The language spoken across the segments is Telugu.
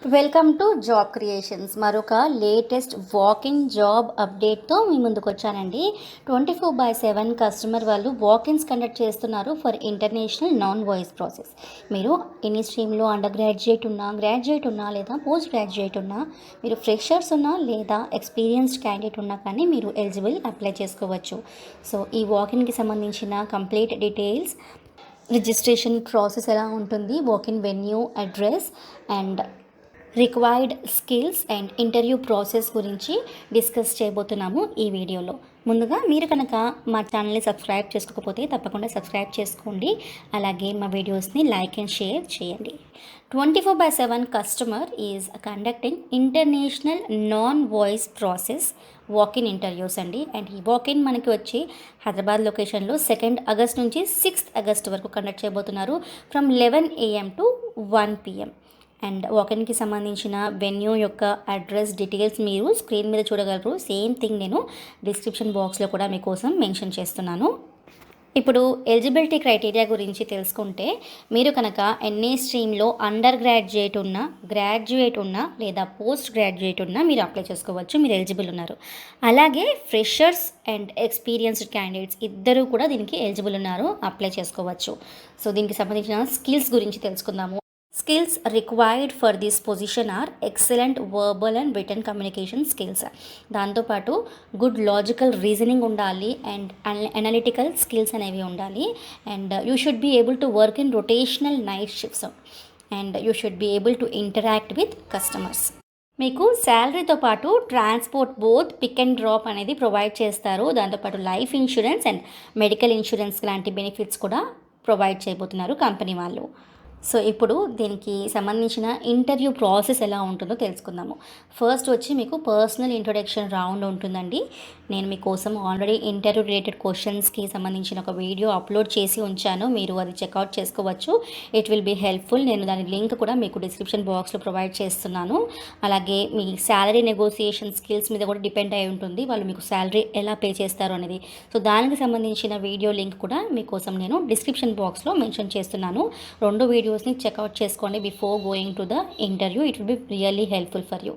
Welcome to job creations. మరొక లేటెస్ట్ వాకిన్ జాబ్ అప్డేట్తో మీ ముందుకు వచ్చానండి. 24/7 కస్టమర్ వాళ్ళు వాకిన్స్ కండక్ట్ చేస్తున్నారు for international non voice process. మీరు ఎనీ స్ట్రీమ్లో అండర్ గ్రాడ్యుయేట్ ఉన్నా లేదా పోస్ట్ గ్రాడ్యుయేట్ ఉన్నా, మీరు ఫ్రెషర్స్ ఉన్నా లేదా ఎక్స్పీరియన్స్డ్ క్యాండిడేట్ ఉన్నా కానీ మీరు ఎలిజిబుల్ అప్లై చేసుకోవచ్చు. సో ఈ వాకిన్కి సంబంధించిన కంప్లీట్ డీటెయిల్స్, రిజిస్ట్రేషన్ ప్రాసెస్ ఎలా ఉంటుంది, walk-in venue, address and required skills and interview process గురించి డిస్కస్ చేయబోతున్నాము ఈ వీడియోలో. ముందుగా మీరు కనుక మా ఛానల్ని సబ్స్క్రైబ్ చేసుకోకపోతే తప్పకుండా సబ్స్క్రైబ్ చేసుకోండి. అలాగే మా వీడియోస్ని లైక్ అండ్ షేర్ చేయండి. 24/7 customer is conducting international non voice process walk-in interviews అండి. అండ్ ఈ వాకిన్ మనకి వచ్చి హైదరాబాద్ లొకేషన్లో 2 ఆగస్ట్ నుంచి 6 ఆగస్ట్ వరకు కండక్ట్ చేయబోతున్నారు from 11 AM to 1 PM. And వాకిన్కి సంబంధించిన వెన్యూ యొక్క అడ్రస్ డీటెయిల్స్ మీరు స్క్రీన్ మీద చూడగలరు. సేమ్ థింగ్ నేను డిస్క్రిప్షన్ బాక్స్లో కూడా మీకోసం మెన్షన్ చేస్తున్నాను. ఇప్పుడు ఎలిజిబిలిటీ క్రైటీరియా గురించి తెలుసుకుంటే, మీరు కనుక ఎన్ఏ స్ట్రీమ్లో అండర్ గ్రాడ్యుయేట్ ఉన్నా లేదా పోస్ట్ గ్రాడ్యుయేట్ ఉన్నా మీరు అప్లై చేసుకోవచ్చు, మీరు ఎలిజిబుల్ ఉన్నారు. అలాగే ఫ్రెషర్స్ అండ్ ఎక్స్పీరియన్స్డ్ క్యాండిడేట్స్ ఇద్దరు కూడా దీనికి ఎలిజిబుల్ ఉన్నారు, అప్లై చేసుకోవచ్చు. సో దీనికి సంబంధించిన స్కిల్స్ గురించి తెలుసుకుందాము. Skills required for this position are excellent verbal and written communication skills. దాంతోపాటు గుడ్ లాజికల్ రీజనింగ్ ఉండాలి అండ్ అనలిటికల్ స్కిల్స్ అనేవి ఉండాలి. And you should be able to work in rotational night shifts and you should be able to interact with customers. మీకు శాలరీతో పాటు transport both pick and drop అనేది ప్రొవైడ్ చేస్తారు. దాంతోపాటు life insurance and medical insurance లాంటి బెనిఫిట్స్ కూడా ప్రొవైడ్ చేయబోతున్నారు కంపెనీ వాళ్ళు. సో ఇప్పుడు దీనికి సంబంధించిన ఇంటర్వ్యూ ప్రాసెస్ ఎలా ఉంటుందో తెలుసుకుందాము. ఫస్ట్ వచ్చి మీకు పర్సనల్ ఇంట్రొడక్షన్ రౌండ్ ఉంటుందండి. నేను మీకోసం ఆల్రెడీ ఇంటర్వ్యూ రిలేటెడ్ క్వశ్చన్స్కి సంబంధించిన ఒక వీడియో అప్లోడ్ చేసి ఉంచాను, మీరు అది చెక్అవుట్ చేసుకోవచ్చు. It will be helpful. నేను దాని లింక్ కూడా మీకు డిస్క్రిప్షన్ బాక్స్లో ప్రొవైడ్ చేస్తున్నాను. అలాగే మీ శాలరీ నెగోసియేషన్ స్కిల్స్ మీద కూడా డిపెండ్ అయి ఉంటుంది, వాళ్ళు మీకు శాలరీ ఎలా పే చేస్తారు అనేది. సో దానికి సంబంధించిన వీడియో లింక్ కూడా మీకోసం నేను డిస్క్రిప్షన్ బాక్స్లో మెన్షన్ చేస్తున్నాను. రెండు వీడియోస్ని చెక్అవుట్ చేసుకోండి before going to the interview. It will be really helpful for you.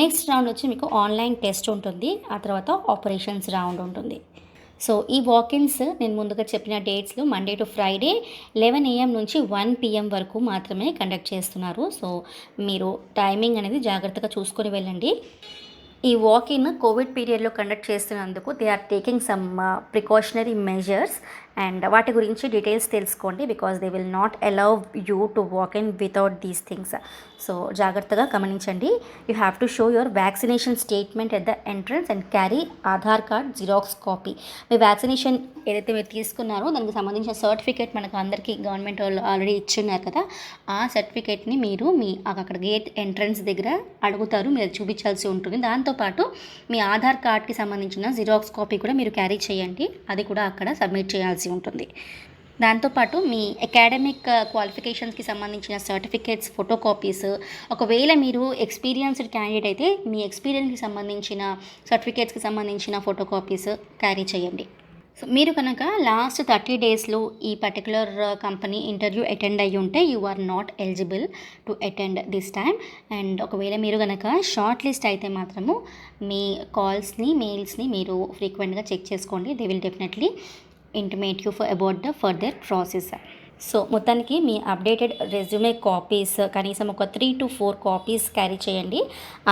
Next round వచ్చి మీకు ఆన్లైన్ టెస్ట్ ఉంటుంది, ఆ తర్వాత ఆపరేషన్స్ రౌండ్ ఉంటుంది. సో ఈ వాకిన్స్ నేను ముందుగా చెప్పిన డేట్స్లో మండే టు ఫ్రైడే 11 AM నుంచి 1 PM వరకు మాత్రమే కండక్ట్ చేస్తున్నారు. సో మీరు టైమింగ్ అనేది జాగ్రత్తగా చూసుకొని వెళ్ళండి. ఈ వాకిన్ కోవిడ్ పీరియడ్లో కండక్ట్ చేస్తున్నందుకు they are taking some precautionary measures and వాటి గురించి డీటెయిల్స్ తెలుసుకోండి, because they will not allow you to walk in without these things. So జాగ్రత్తగా గమనించండి. You have to show your vaccination statement at the entrance and carry Aadhaar card xerox copy. మీ వ్యాక్సినేషన్ ఏదైతే మీరు తీసుకున్నారో దానికి సంబంధించిన సర్టిఫికేట్ మనకు అందరికీ గవర్నమెంట్ వాళ్ళు ఆల్రెడీ ఇచ్చున్నారు కదా, ఆ సర్టిఫికేట్ని మీరు మీ అక్కడ గేట్ ఎంట్రన్స్ దగ్గర అడుగుతారు, మీరు చూపించాల్సి ఉంటుంది. దాంతోపాటు మీ ఆధార్ కార్డ్కి సంబంధించిన జిరాక్స్ కాపీ కూడా మీరు క్యారీ చేయండి, అది కూడా అక్కడ సబ్మిట్ చేయాల్సి ఉంటుంది. దాంతోపాటు మీ అకాడమిక్ క్వాలిఫికేషన్స్కి సంబంధించిన సర్టిఫికేట్స్ ఫోటో కాపీస్, ఒకవేళ మీరు ఎక్స్పీరియన్స్డ్ క్యాండిడేట్ అయితే మీ ఎక్స్పీరియన్స్కి సంబంధించిన సర్టిఫికేట్స్కి సంబంధించిన ఫోటో కాపీస్ క్యారీ చేయండి. సో మీరు కనుక లాస్ట్ 30 డేస్లో ఈ పర్టికులర్ కంపెనీ ఇంటర్వ్యూ అటెండ్ అయ్యి ఉంటే you are not eligible to attend this time. And ఒకవేళ మీరు కనుక షార్ట్ లిస్ట్ అయితే మాత్రము మీ కాల్స్ని మెయిల్స్ని మీరు ఫ్రీక్వెంట్గా చెక్ చేసుకోండి. They will definitely intimate you about the further process. So మొత్తానికి మీ అప్డేటెడ్ రెజ్యూమే కాపీస్ కనీసం ఒక 3 to 4 కాపీస్ క్యారీ చేయండి.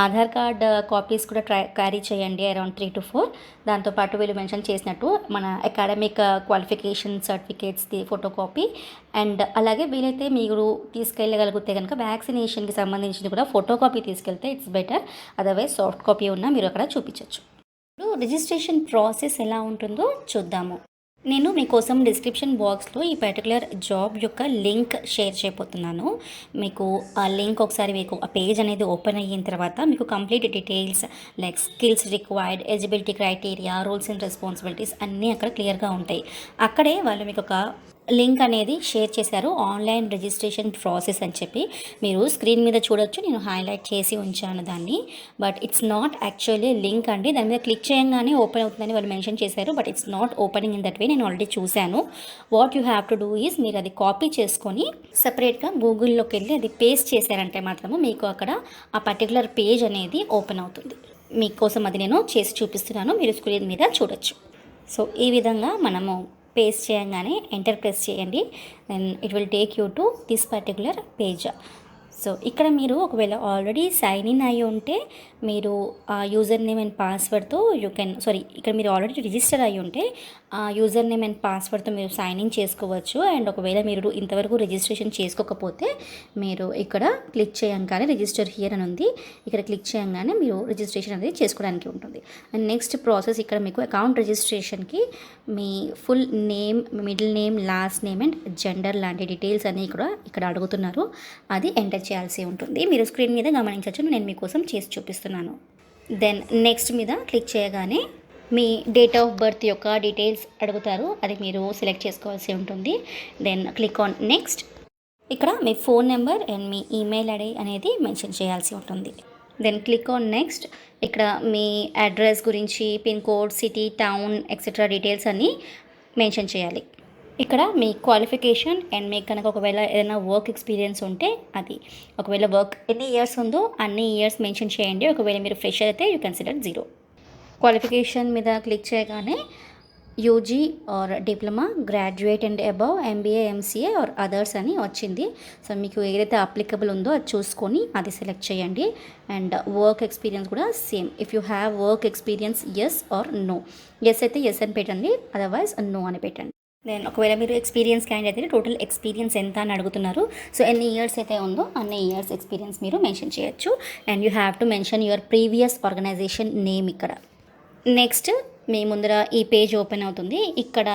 ఆధార్ కార్డ్ కాపీస్ కూడా క్యారీ చేయండి, అరౌండ్ 3 to 4. దాంతోపాటు వీళ్ళు మెన్షన్ చేసినట్టు మన అకాడమిక్ క్వాలిఫికేషన్ సర్టిఫికేట్స్ది ఫోటో కాపీ అండ్ అలాగే వీలైతే మీరు తీసుకెళ్ళగలిగితే కనుక వ్యాక్సినేషన్కి సంబంధించింది కూడా ఫోటో కాపీ తీసుకెళ్తే it's better. Otherwise soft copy ఉన్నా మీరు అక్కడ చూపించవచ్చు. ఇప్పుడు రిజిస్ట్రేషన్ ప్రాసెస్ ఎలా ఉంటుందో చూద్దాము. నేను మీకోసం డిస్క్రిప్షన్ బాక్స్లో ఈ పర్టికులర్ జాబ్ యొక్క లింక్ షేర్ చేయబోతున్నాను. మీకు ఆ లింక్ ఒకసారి మీకు ఆ పేజ్ అనేది ఓపెన్ అయిన తర్వాత మీకు complete details like skills required, eligibility criteria, rules and responsibilities అన్నీ అక్కడ క్లియర్గా ఉంటాయి. అక్కడే వాళ్ళు మీకు ఒక లింక్ అనేది షేర్ చేశారు, ఆన్లైన్ రిజిస్ట్రేషన్ ప్రాసెస్ అని చెప్పి. మీరు స్క్రీన్ మీద చూడొచ్చు, నేను హైలైట్ చేసి ఉంచాను దాన్ని. But it's not actually link అండి. దాని మీద క్లిక్ చేయగానే ఓపెన్ అవుతుందని వాళ్ళు మెన్షన్ చేశారు, but it's not opening in that way. నేను ఆల్రెడీ చూశాను. What you have to do is, మీరు అది కాపీ చేసుకొని సపరేట్గా గూగుల్లోకి వెళ్ళి అది పేస్ట్ చేశారంటే మాత్రము మీకు అక్కడ ఆ పర్టికులర్ పేజ్ అనేది ఓపెన్ అవుతుంది. మీకోసం అది నేను చేసి చూపిస్తున్నాను, మీరు స్క్రీన్ మీద చూడొచ్చు. సో ఈ విధంగా మనము పేస్ట్ చేయగానే ఎంటర్ ప్రెస్ చేయండి, then it will take you to this particular page. So ఇక్కడ మీరు ఒకవేళ ఆల్రెడీ సైన్ ఇన్ అయ్యి ఉంటే మీరు ఆ యూజర్ నేమ్ అండ్ పాస్వర్డ్తో ఇక్కడ మీరు ఆల్రెడీ రిజిస్టర్ అయ్యి ఉంటే ఆ యూజర్ నేమ్ అండ్ పాస్వర్డ్తో మీరు సైన్ ఇన్ చేసుకోవచ్చు. అండ్ ఒకవేళ మీరు ఇంతవరకు రిజిస్ట్రేషన్ చేసుకోకపోతే మీరు ఇక్కడ క్లిక్ చేయగానే రిజిస్టర్ హియర్ అని ఉంది, ఇక్కడ క్లిక్ చేయగానే మీరు రిజిస్ట్రేషన్ అనేది చేసుకోవడానికి ఉంటుంది. అండ్ నెక్స్ట్ ప్రాసెస్, ఇక్కడ మీకు అకౌంట్ రిజిస్ట్రేషన్కి మీ full name, middle name, last name and gender లాంటి డీటెయిల్స్ అన్నీ కూడా ఇక్కడ అడుగుతున్నారు, అది ఎంటర్ చేయాల్సి ఉంటుంది. మీరు స్క్రీన్ మీద గమనించవచ్చు, నేను మీకోసం చేసి చూపిస్తున్నాను. దెన్ నెక్స్ట్ మీద క్లిక్ చేయగానే మీ డేట్ ఆఫ్ బర్త్ యొక్క డీటెయిల్స్ అడుగుతారు, అది మీరు సెలెక్ట్ చేసుకోవాల్సి ఉంటుంది. Then click on next. ఇక్కడ మీ ఫోన్ నెంబర్ అండ్ మీ ఈమెయిల్ ఐడి అనేది మెన్షన్ చేయాల్సి ఉంటుంది. Then click on next. ఇక్కడ మీ అడ్రస్ గురించి, pin code, city, town etcetera details అన్నీ మెన్షన్ చేయాలి. ఇక్కడ మీ క్వాలిఫికేషన్ అండ్ మీకు కనుక ఒకవేళ ఏదైనా వర్క్ ఎక్స్పీరియన్స్ ఉంటే అది, ఒకవేళ వర్క్ ఎన్ని ఇయర్స్ ఉందో అన్ని ఇయర్స్ మెన్షన్ చేయండి. ఒకవేళ మీరు ఫ్రెషర్ అయితే యూ కన్సిడర్ 0. క్వాలిఫికేషన్ మీద క్లిక్ చేయగానే UG or diploma, graduate and above, MBA, MCA or others అని వచ్చింది. సో మీకు ఏదైతే అప్లికబుల్ ఉందో అది చూసుకొని అది సెలెక్ట్ చేయండి. అండ్ వర్క్ ఎక్స్పీరియన్స్ కూడా same, if you have work experience yes or no. Yes అయితే ఎస్ అని పెట్టండి, అదర్వైజ్ నో అని పెట్టండి. దెన్ ఒకవేళ మీరు ఎక్స్పీరియన్స్ క్యాండిడేట్ అయితే టోటల్ ఎక్స్పీరియన్స్ ఎంత అని అడుగుతున్నారు. సో ఎన్ని ఇయర్స్ అయితే ఉందో అన్ని ఇయర్స్ ఎక్స్పీరియన్స్ మీరు మెన్షన్ చేయొచ్చు. And you have to mention your previous organisation name ఇక్కడ. నెక్స్ట్ మీ ముందర ఈ పేజ్ ఓపెన్ అవుతుంది. ఇక్కడ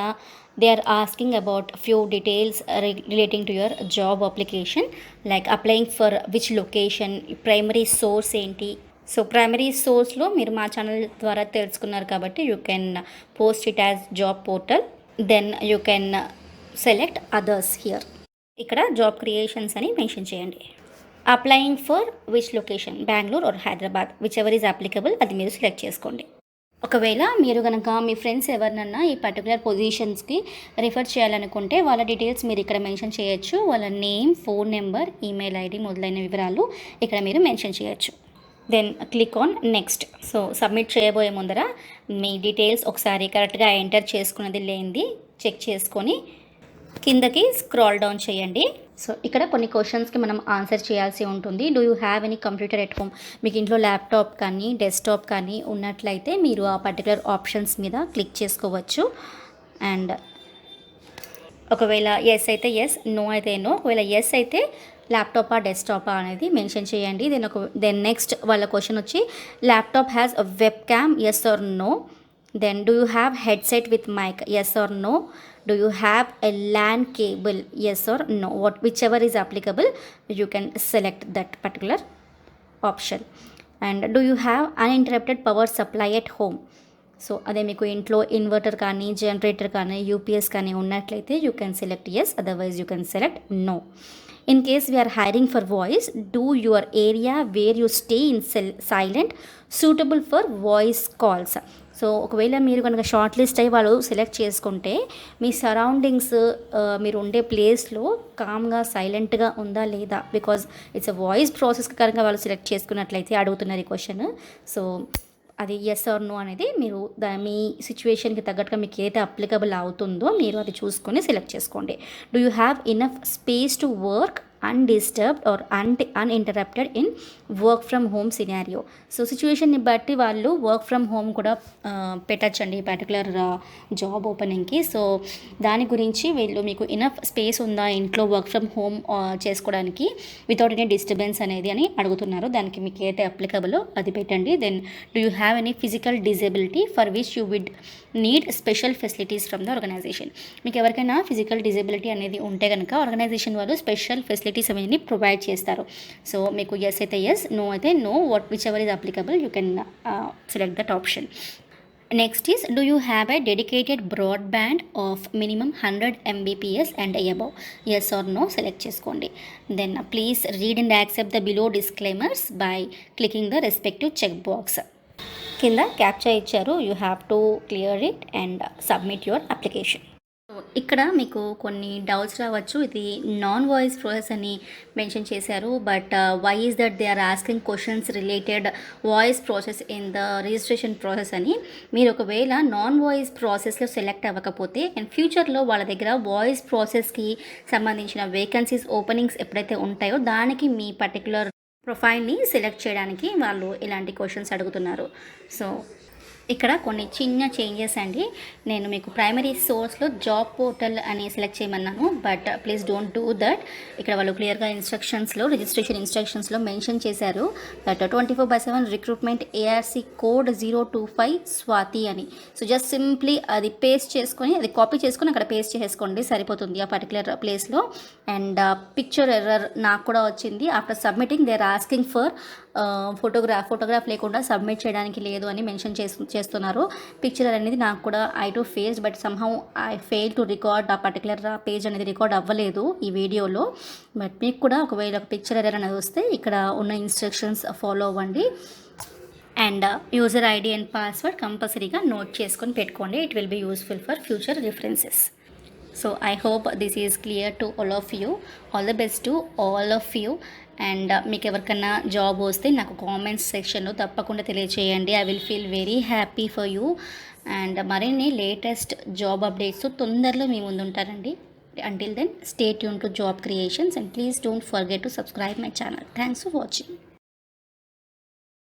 they are asking about few details relating to your job application, like applying for which location, primary source ఏంటి. సో ప్రైమరీ సోర్స్లో మీరు మా ఛానల్ ద్వారా తెలుసుకున్నారు కాబట్టి you can post it as job portal. Then you can select others here. ఇక్కడ జాబ్ క్రియేషన్స్ అని మెన్షన్ చేయండి. Applying for which location, Bengaluru or Hyderabad, whichever is applicable అది మీరు సెలెక్ట్ చేసుకోండి. ఒకవేళ మీరు కనుక మీ ఫ్రెండ్స్ ఎవరినన్నా ఈ పర్టికులర్ పొజిషన్స్కి రిఫర్ చేయాలనుకుంటే వాళ్ళ డీటెయిల్స్ మీరు ఇక్కడ మెన్షన్ చేయొచ్చు. వాళ్ళ name, phone number, email ID మొదలైన వివరాలు ఇక్కడ మీరు మెన్షన్ చేయొచ్చు. Then click on next. So submit చేయబోయే ముందర మీ డీటెయిల్స్ ఒకసారి కరెక్ట్గా ఎంటర్ చేసుకున్నది లేనిది చెక్ చేసుకొని కిందకి స్క్రాల్ డౌన్ చేయండి. సో ఇక్కడ కొన్ని క్వశ్చన్స్కి మనం ఆన్సర్ చేయాల్సి ఉంటుంది. Do you have any computer at home, మీకు ఇంట్లో ల్యాప్టాప్ కానీ డెస్క్టాప్ కానీ ఉన్నట్లయితే మీరు ఆ పర్టికులర్ ఆప్షన్స్ మీద క్లిక్ చేసుకోవచ్చు. అండ్ ఒకవేళ ఎస్ అయితే ఎస్, నో అయితే నో. ఒకవేళ ఎస్ అయితే ల్యాప్టాపా డెస్క్టాపా అనేది మెన్షన్ చేయండి. దెన్ నెక్స్ట్ వాళ్ళ క్వశ్చన్ వచ్చి laptop has a webcam, yes or no. Then do you have headset with mic, yes or no. Do you have a LAN cable, yes or no. Whichever is applicable you can select that particular option. And do you have uninterrupted power supply at home. So అదే మీకు ఇంట్లో ఇన్వర్టర్ కానీ జనరేటర్ కానీ యూపీఎస్ కానీ ఉన్నట్లయితే you can select yes, otherwise you can select no. In case we are hiring for voice, do your area where you stay in silent suitable for voice calls. So ఒకవేళ మీరు కనుక షార్ట్ లిస్ట్ అయ్యి వాళ్ళు సెలెక్ట్ చేసుకుంటే మీ సరౌండింగ్స్, మీరు ఉండే ప్లేస్లో కామ్గా సైలెంట్గా ఉందా లేదా, బికాజ్ ఇట్స్ అ వాయిస్ ప్రాసెస్కి కనుక వాళ్ళు సెలెక్ట్ చేసుకున్నట్లయితే అడుగుతున్నారు ఈ క్వశ్చన్. సో అది ఎస్ ఆర్ నో అనేది మీరు మీ సిచ్యువేషన్కి తగ్గట్టుగా మీకు ఏదైతే అప్లికబుల్ అవుతుందో మీరు అది చూసుకొని సెలెక్ట్ చేసుకోండి. Do you have enough space to work undisturbed or uninterrupted in work from home scenario. So సిచ్యువేషన్ని బట్టి వాళ్ళు వర్క్ ఫ్రమ్ హోమ్ కూడా పెట్టచ్చండి ఈ పర్టికులర్ జాబ్ ఓపెనింగ్కి. సో దాని గురించి వీళ్ళు మీకు ఇనఫ్ స్పేస్ ఉందా ఇంట్లో వర్క్ ఫ్రమ్ హోమ్ చేసుకోవడానికి వితౌట్ ఎనీ డిస్టర్బెన్స్ అనేది అని అడుగుతున్నారు. దానికి మీకు ఏదైతే అప్లికబులో అది పెట్టండి. Then do you have any physical disability for which you would need special facilities from the organisation. మీకు ఎవరికైనా ఫిజికల్ డిజబిలిటీ అనేది ఉంటే కనుక ఆర్గనైజేషన్ వాళ్ళు స్పెషల్ ఫెసిలిటీస్ అనేది ప్రొవైడ్ చేస్తారు. సో మీకు ఎస్ అయితే ఎస్, నో అయితే no. Whichever is applicable you can select that option. Next is do you have a dedicated broadband of minimum 100 Mbps and above, yes or no select చేసుకోండి. Then please read and accept the below disclaimers by clicking the respective check box. కింద క్యాప్చా ఇచ్చారు, you have to clear it and submit your application. ఇక్కడ మీకు కొన్ని డౌట్స్ రావచ్చు, ఇది నాన్ వాయిస్ ప్రాసెస్ అని మెన్షన్ చేశారు, but why is that they are asking questions related voice process in the registration process అని. మీరు ఒకవేళ నాన్ వాయిస్ ప్రాసెస్లో సెలెక్ట్ అవ్వకపోతే అండ్ ఫ్యూచర్లో వాళ్ళ దగ్గర వాయిస్ ప్రాసెస్కి సంబంధించిన వేకెన్సీస్ ఓపెనింగ్స్ ఎప్పుడైతే ఉంటాయో దానికి మీ పర్టికులర్ ప్రొఫైల్ని సెలెక్ట్ చేయడానికి వాళ్ళు ఇలాంటి క్వశ్చన్స్ అడుగుతున్నారు. సో ఇక్కడ కొన్ని చిన్న చేంజెస్ అండి. నేను మీకు ప్రైమరీ సోర్స్లో జాబ్ పోర్టల్ అని సెలెక్ట్ చేయమన్నాను, but please don't do that. ఇక్కడ వాళ్ళు క్లియర్గా ఇన్స్ట్రక్షన్స్లో రిజిస్ట్రేషన్ ఇన్స్ట్రక్షన్స్లో మెన్షన్ చేశారు that 24/7 recruitment ARC code 025 Swathi అని. సో జస్ట్ సింప్లీ అది పేస్ట్ చేసుకొని, అది కాపీ చేసుకొని అక్కడ పేస్ట్ చేసుకోండి, సరిపోతుంది ఆ పర్టికులర్ ప్లేస్లో. అండ్ పిక్చర్ ఎర్రర్ నాకు కూడా వచ్చింది. After submitting they are asking for photograph లేకుండా సబ్మిట్ చేయడానికి లేదు అని మెన్షన్ చేస్తున్నారు. పిక్చర్ అనేది నాకు కూడా I too face, but somehow I fail to record ఆ పర్టికులర్ పేజ్ అనేది రికార్డ్ అవ్వలేదు ఈ వీడియోలో. బట్ మీకు కూడా ఒకవేళ ఒక పిక్చర్ ఎర్రర్ అనేది వస్తే ఇక్కడ ఉన్న ఇన్స్ట్రక్షన్స్ ఫాలో అవ్వండి. And user ID and password కంపల్సరీగా నోట్ చేసుకొని పెట్టుకోండి. It will be useful for future references. So I hope this is clear to all of you. All the best to all of you. And మీకు ఎవరికన్నా జాబ్ వస్తే నాకు కామెంట్స్ సెక్షన్లో తప్పకుండా తెలియచేయండి. I will feel very happy for you. And మరిన్ని లేటెస్ట్ జాబ్ అప్డేట్స్ తొందరలో మీ ముందు ఉంటారండి. Until then, stay tuned to Job Creations and please don't forget to subscribe my channel. Thanks for watching.